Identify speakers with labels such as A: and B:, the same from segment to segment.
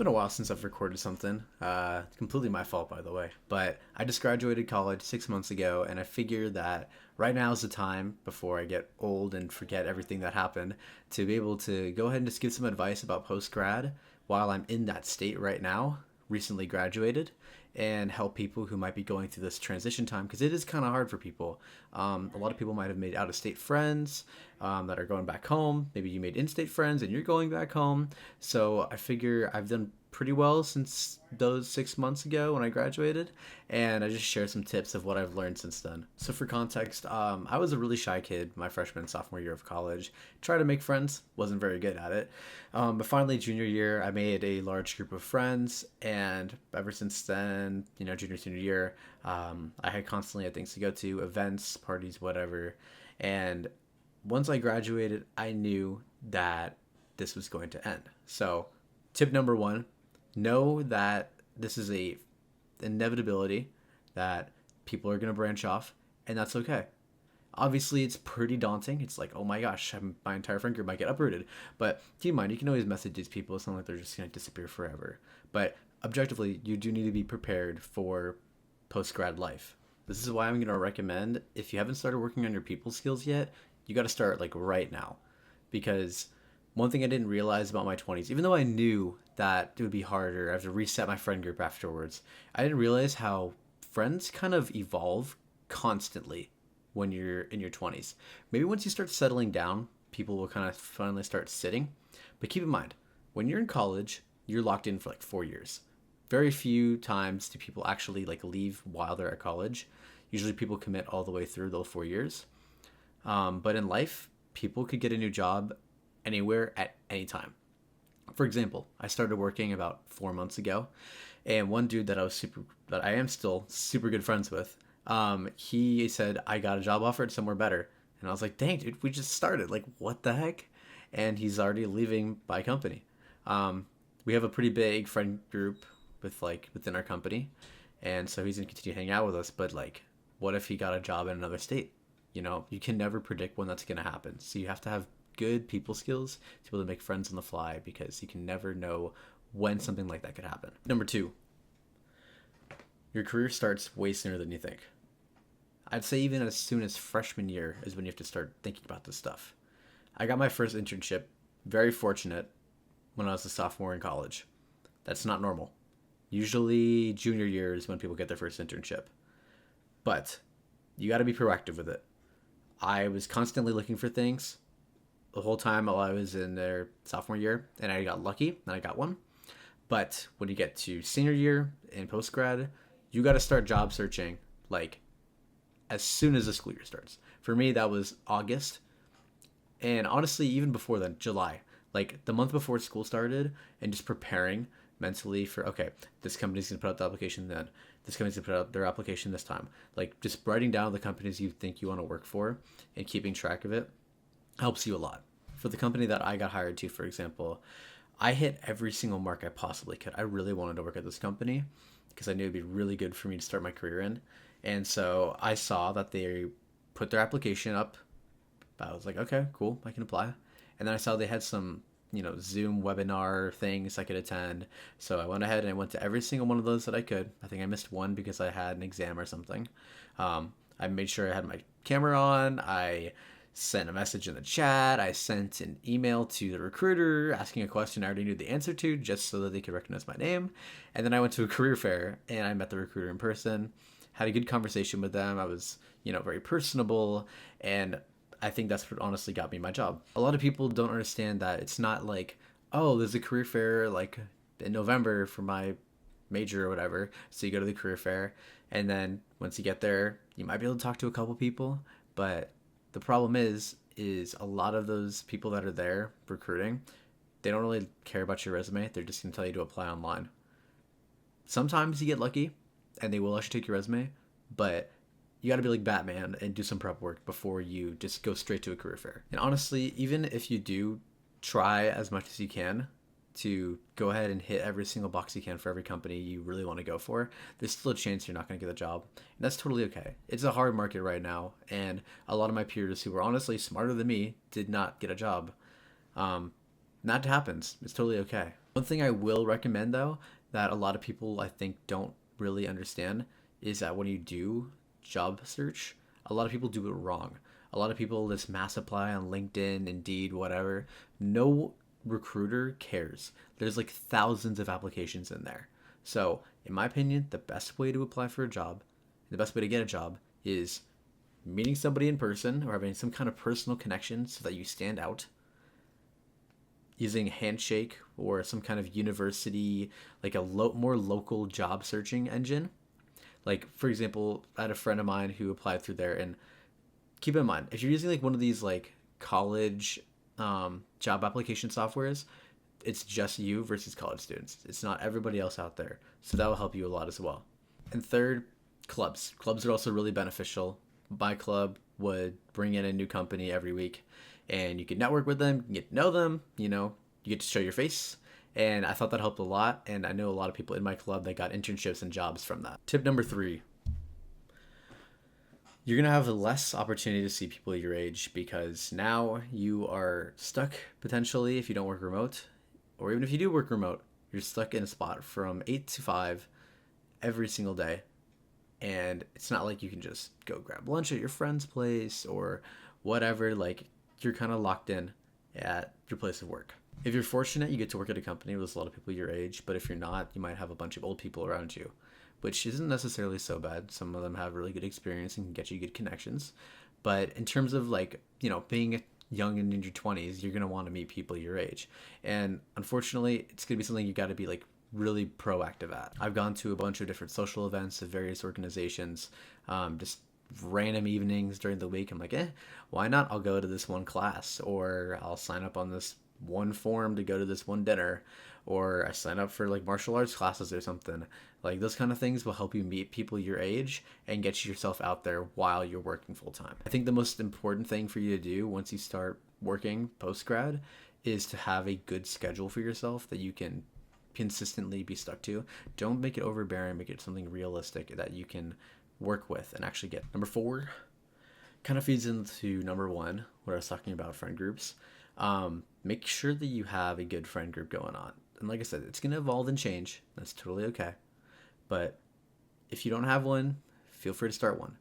A: been a while since I've recorded something. Completely my fault, by the way. But I just graduated college 6 months ago, and I figured that right now is the time before I get old and forget everything that happened to be able to go ahead and just give some advice about post grad while I'm in that state right now, recently graduated, and help people who might be going through this transition time because it is kind of hard for people. A lot of people might have made out of state friends that are going back home. Maybe you made in state friends and you're going back home. So I figure I've done pretty well since those 6 months ago when I graduated, and I just share some tips of what I've learned since then. So for context, I was a really shy kid my freshman and sophomore year of college. Tried to make friends, wasn't very good at it. But finally, junior year, I made a large group of friends, and ever since then, junior, senior year, I had constantly had things to go to, events, parties, whatever. And once I graduated, I knew that this was going to end. So, tip number one, know that this is a inevitability that people are going to branch off, and that's okay. Obviously, it's pretty daunting. It's like, oh my gosh, my entire friend group might get uprooted. But keep in mind, you can always message these people. It's not like they're just going to disappear forever. But objectively, you do need to be prepared for post grad life. This is why I'm going to recommend, if you haven't started working on your people skills yet, you got to start like right now. Because one thing I didn't realize about my 20s, even though I knew that it would be harder, I have to reset my friend group afterwards, I didn't realize how friends kind of evolve constantly when you're in your 20s. Maybe once you start settling down, people will kind of finally start sitting. But keep in mind, when you're in college, you're locked in for like 4 years. Very few times do people actually like leave while they're at college. Usually people commit all the way through those 4 years. But in life, people could get a new job anywhere at any time. For example, I started working about 4 months ago, and one dude that I am still super good friends with, he said, I got a job offered somewhere better. And I was like, dang, dude, we just started. Like, what the heck? And he's already leaving my company. We have a pretty big friend group within our company. And so he's going to continue hanging out with us. But like, what if he got a job in another state? You can never predict when that's going to happen. So you have to have good people skills to be able to make friends on the fly because you can never know when something like that could happen. Number two, your career starts way sooner than you think. I'd say even as soon as freshman year is when you have to start thinking about this stuff. I got my first internship, very fortunate, when I was a sophomore in college. That's not normal. Usually junior year is when people get their first internship. But you got to be proactive with it. I was constantly looking for things the whole time while I was in their sophomore year, and I got lucky and I got one. But when you get to senior year and post grad, you got to start job searching like as soon as the school year starts. For me, that was August, and honestly, even before then, July, like the month before school started, and just preparing mentally for, okay, this company's gonna put out the application then, this company's gonna put out their application this time. Like just writing down the companies you think you want to work for and keeping track of it helps you a lot. For the company that I got hired to, for example, I hit every single mark I possibly could. I really wanted to work at this company because I knew it'd be really good for me to start my career in. And so I saw that they put their application up. I was like, okay, cool, I can apply. And then I saw they had some, Zoom webinar things I could attend. So I went ahead and I went to every single one of those that I could. I think I missed one because I had an exam or something. I made sure I had my camera on. I sent a message in the chat. I sent an email to the recruiter asking a question I already knew the answer to just so that they could recognize my name. And then I went to a career fair and I met the recruiter in person, had a good conversation with them. I was, very personable, and I think that's what honestly got me my job. A lot of people don't understand that it's not like, oh, there's a career fair like in November for my major or whatever. So you go to the career fair, and then once you get there, you might be able to talk to a couple people, but the problem is a lot of those people that are there recruiting, they don't really care about your resume. They're just going to tell you to apply online. Sometimes you get lucky and they will actually take your resume, but you got to be like Batman and do some prep work before you just go straight to a career fair. And honestly, even if you do try as much as you can to go ahead and hit every single box you can for every company you really want to go for, there's still a chance you're not going to get the job. And that's totally okay. It's a hard market right now, and a lot of my peers who were honestly smarter than me did not get a job. And that happens. It's totally okay. One thing I will recommend though, that a lot of people I think don't really understand, is that when you do job search, a lot of people do it wrong. A lot of people just mass apply on LinkedIn, Indeed, whatever. No recruiter cares. There's like thousands of applications in there. So, in my opinion, the best way to apply for a job, the best way to get a job is meeting somebody in person or having some kind of personal connection so that you stand out, using Handshake or some kind of university, like a more local job searching engine. Like, for example, I had a friend of mine who applied through there, and keep in mind, if you're using like one of these like college job application softwares, it's just you versus college students. It's not everybody else out there. So that will help you a lot as well. And third, clubs. Clubs are also really beneficial. My club would bring in a new company every week, and you can network with them, you can get to know them, you get to show your face. And I thought that helped a lot. And I know a lot of people in my club that got internships and jobs from that. Tip number 3, you're going to have less opportunity to see people your age because now you are stuck potentially if you don't work remote, or even if you do work remote, you're stuck in a spot from 8 to 5 every single day. And it's not like you can just go grab lunch at your friend's place or whatever. Like, you're kind of locked in at your place of work. If you're fortunate, you get to work at a company with a lot of people your age, but if you're not, you might have a bunch of old people around you, which isn't necessarily so bad. Some of them have really good experience and can get you good connections. But in terms of like, being young and in your 20s, you're going to want to meet people your age. And unfortunately, it's going to be something you got to be like really proactive at. I've gone to a bunch of different social events of various organizations, just random evenings during the week. I'm like, why not? I'll go to this one class, or I'll sign up on this one form to go to this one dinner, or I sign up for like martial arts classes or something. Like, those kind of things will help you meet people your age and get yourself out there while you're working full time. I think the most important thing for you to do once you start working post grad is to have a good schedule for yourself that you can consistently be stuck to. Don't make it overbearing, make it something realistic that you can work with and actually get. Number 4 kind of feeds into number 1, where I was talking about friend groups. Make sure that you have a good friend group going on. And like I said, it's going to evolve and change. That's totally okay. But if you don't have one, feel free to start one.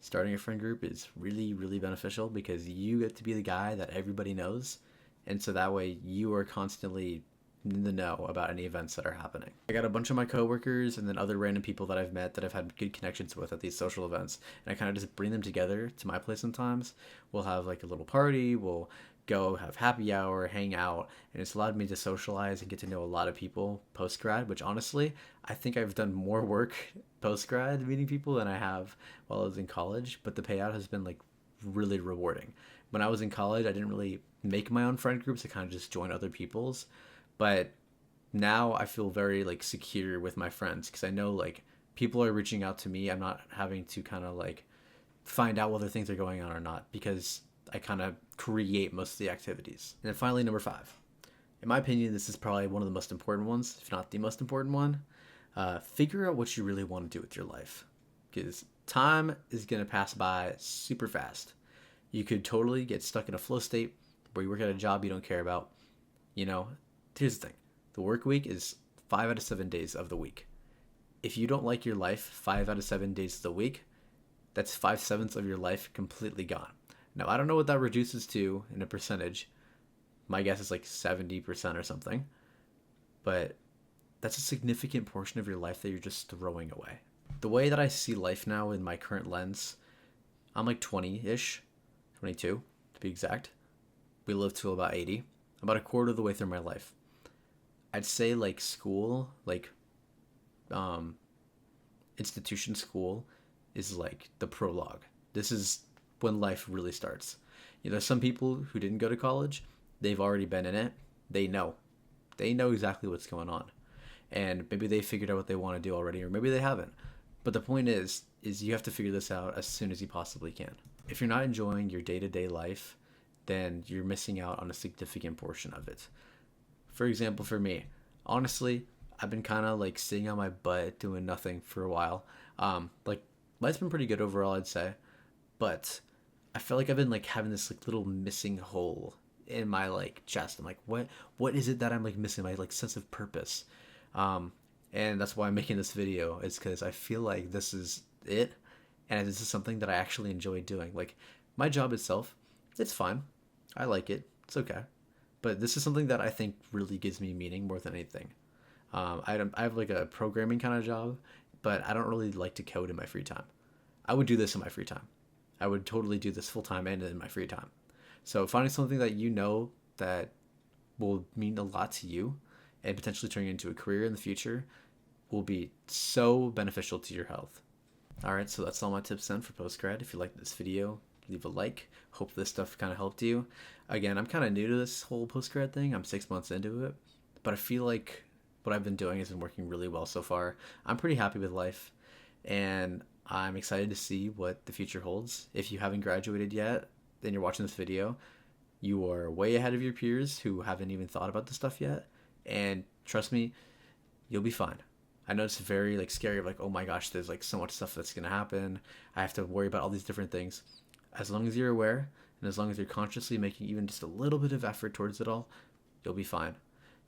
A: Starting a friend group is really, really beneficial because you get to be the guy that everybody knows. And so that way you are constantly in the know about any events that are happening. I got a bunch of my coworkers and then other random people that I've met that I've had good connections with at these social events. And I kind of just bring them together to my place sometimes. We'll have like a little party. We'll go have happy hour, hang out, and it's allowed me to socialize and get to know a lot of people post grad, which honestly, I think I've done more work post grad meeting people than I have while I was in college, but the payout has been like really rewarding. When I was in college, I didn't really make my own friend groups. I kind of just joined other people's, but now I feel very like secure with my friends because I know like people are reaching out to me. I'm not having to kind of like find out whether things are going on or not because I kind of create most of the activities. And then finally, number 5. In my opinion, this is probably one of the most important ones, if not the most important one. Figure out what you really want to do with your life. Because time is going to pass by super fast. You could totally get stuck in a flow state where you work at a job you don't care about. Here's the thing. The work week is 5 out of 7 days of the week. If you don't like your life 5 out of 7 days of the week, that's 5/7 of your life completely gone. Now, I don't know what that reduces to in a percentage. My guess is like 70% or something. But that's a significant portion of your life that you're just throwing away. The way that I see life now in my current lens, I'm like 20-ish, 22 to be exact. We live till about 80, about a quarter of the way through my life. I'd say like school, like institution school is like the prologue. This is when life really starts. Some people who didn't go to college, they've already been in it. They know exactly what's going on. And maybe they figured out what they want to do already, or maybe they haven't. But the point is you have to figure this out as soon as you possibly can. If you're not enjoying your day-to-day life, then you're missing out on a significant portion of it. For example, for me, honestly, I've been kind of like sitting on my butt doing nothing for a while. Like, life's been pretty good overall, I'd say. But I feel like I've been like having this like little missing hole in my like chest. I'm like, what is it that I'm like missing? My like sense of purpose. Um, and that's why I'm making this video, is because I feel like this is it, and this is something that I actually enjoy doing. Like my job itself, it's fine. I like it. It's okay. But this is something that I think really gives me meaning more than anything. I have like a programming kind of job, but I don't really like to code in my free time. I would do this in my free time. I would totally do this full time and in my free time. So finding something that you know that will mean a lot to you and potentially turning into a career in the future will be so beneficial to your health. All right, so that's all my tips then for postgrad. If you liked this video, leave a like. Hope this stuff kind of helped you. Again, I'm kind of new to this whole postgrad thing. I'm 6 months into it, but I feel like what I've been doing has been working really well so far. I'm pretty happy with life, and I'm excited to see what the future holds. If you haven't graduated yet, then you're watching this video, you are way ahead of your peers who haven't even thought about this stuff yet. And trust me, you'll be fine. I know it's very like scary, like, oh my gosh, there's like so much stuff that's gonna happen. I have to worry about all these different things. As long as you're aware and as long as you're consciously making even just a little bit of effort towards it all, you'll be fine.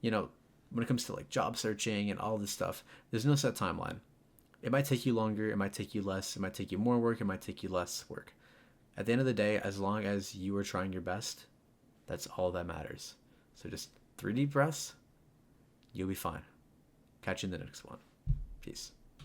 A: You know, when it comes to like job searching and all this stuff, there's no set timeline. It might take you longer, it might take you less, it might take you more work, it might take you less work. At the end of the day, as long as you are trying your best, that's all that matters. So just 3 deep breaths, you'll be fine. Catch you in the next one. Peace.